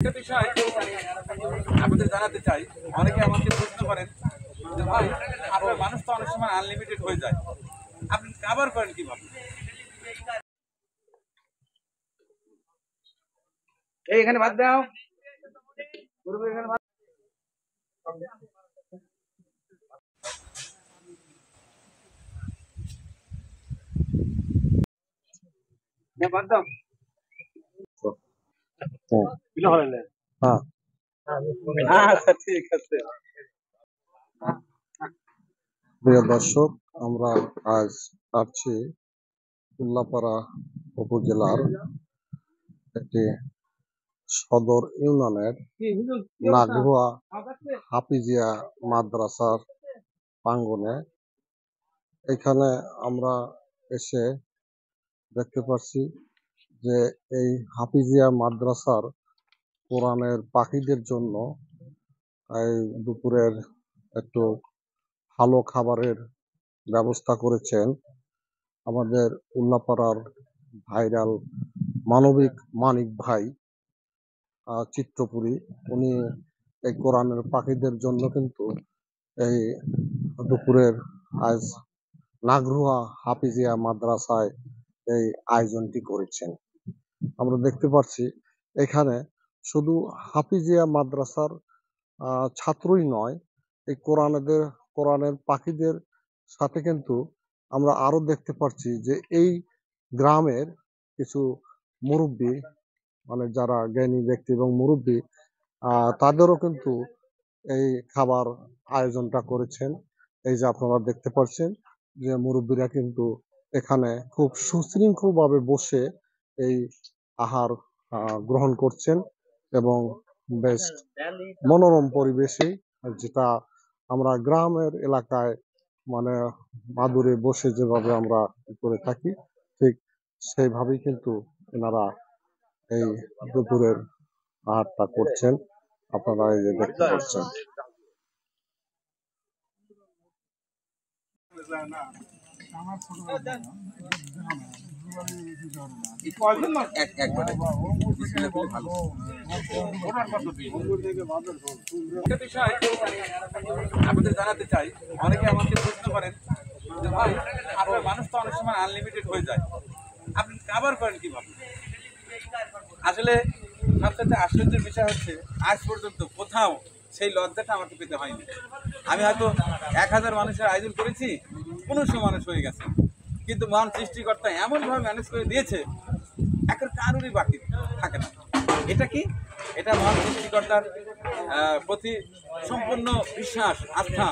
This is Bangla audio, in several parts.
একটা বিষয় আপনাদের জানাতে চাই। অনেকে আমাকে প্রশ্ন করেন যে ভাই, আপনার মানুষ তো অনেক সময় আনলিমিটেড হয়ে যায়, আপনি কাভার করেন কিভাবে? এখানে বাদ দাও। বাদ দাও। আচ্ছা, ঠিক আছে। প্রিয় দর্শক, আমরা আজ আসছি উল্লাপাড়া উপজেলার একটি সদর ইউনিয়নের নাগরুয়া হাফিজিয়া মাদ্রাসার প্রাঙ্গণে। এখানে আমরা এসে দেখতে পাচ্ছি যে এই হাফিজিয়া মাদ্রাসার কোরআনের পাখিদের জন্য এই দুপুরের একটু ভালো খাবারের ব্যবস্থা করেছেন আমাদের উল্লাপাড়ার ভাইরাল মানবিক মানিক ভাই চিত্রপুরী। উনি এই কোরআনের পাখিদের জন্য কিন্তু এই দুপুরের আজ নাগরুয়া হাফিজিয়া মাদ্রাসায় এই আয়োজনটি করেছেন। আমরা দেখতে পাচ্ছি এখানে শুধু হাফিজিয়া মাদ্রাসার ছাত্রই নয়, এই কোরআনের পাখিদের সাথে কিন্তু আমরা আরো দেখতে পাচ্ছি যে এই গ্রামের কিছু মুরব্বী, মানে যারা জ্ঞানী ব্যক্তি এবং মুরব্বী, তাদেরও কিন্তু এই খাবার আয়োজনটা করেছেন। এই যে আপনারা দেখতে পাচ্ছেন যে মুরব্বীরা কিন্তু এখানে খুব সুশৃঙ্খল ভাবে বসে এই আহার গ্রহণ করছেন এবং বেশ মনোরম পরিবেশে, যেটা আমরা গ্রামের এলাকায় মানে মাদুরে বসে যেভাবে আমরা করে থাকি, ঠিক সেইভাবেই কিন্তু এনারা এই দুপুরের আহারটা করছেন। আপনারা এই যে দেখতে পাচ্ছেন। একটা বিষয় আপনাদের জানাতে চাই। অনেকে আমাকে প্রশ্ন করেন যে ভাই, আপনার মানুষ তো অনেক সময় আনলিমিটেড হয়ে যায়, আপনি কাভার করেন কিভাবে? আসলে সবচেয়ে আশ্চর্যের বিষয় হচ্ছে, আজ পর্যন্ত কোথাও সেই লজ্জাটা আমাকে পেতে হয়নি। আমি হয়তো 1000 মানুষের আয়োজন করেছি, 1500 মানুষ হয়ে গেছে, কিন্তু মহান সৃষ্টিকর্তা এমনভাবে ম্যানেজ করে দিয়েছে, এখন কারোরই বাকি থাকে না। এটা কি? এটা মহান সৃষ্টিকর্তার প্রতি সম্পূর্ণ বিশ্বাস, আস্থা।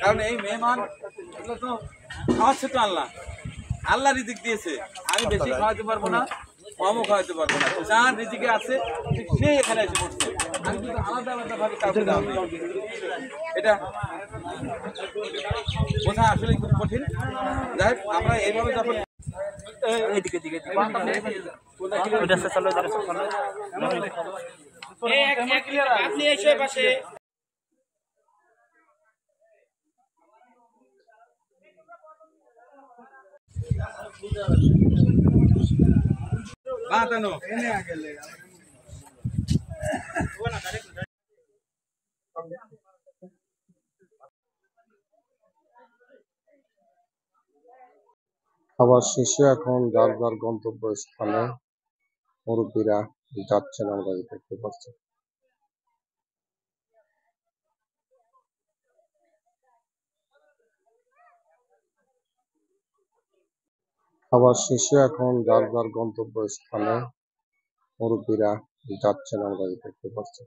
কারণ এই মেহমান এগুলো তো খাওয়াচ্ছে তো আল্লাহ রিজিক দিয়েছে। আমি বেশি খাওয়াতে পারবো না, কমও খাওয়াতে পারবো না। যার রিজিকে আছে ঠিক সে এখানে এসে পড়ছে। আমি কিন্তু আলাদা আলাদা ভাবে কাউকে দেওয়া নেই। এটা বোঝা আসলে খুব কঠিন। যাই হোক, আমরা এইভাবে যখন আপনি এসে পাশে বাঁধানো খাবার শেষে এখন যার যার গন্তব্য স্থানে মুরব্বীরা যাচ্ছেন, আমরা দেখতে পাচ্ছি। খাবার শেষে এখন যার যার গন্তব্য স্থানে মুরব্বীরা যাচ্ছেন, আমরা দেখতে পাচ্ছি।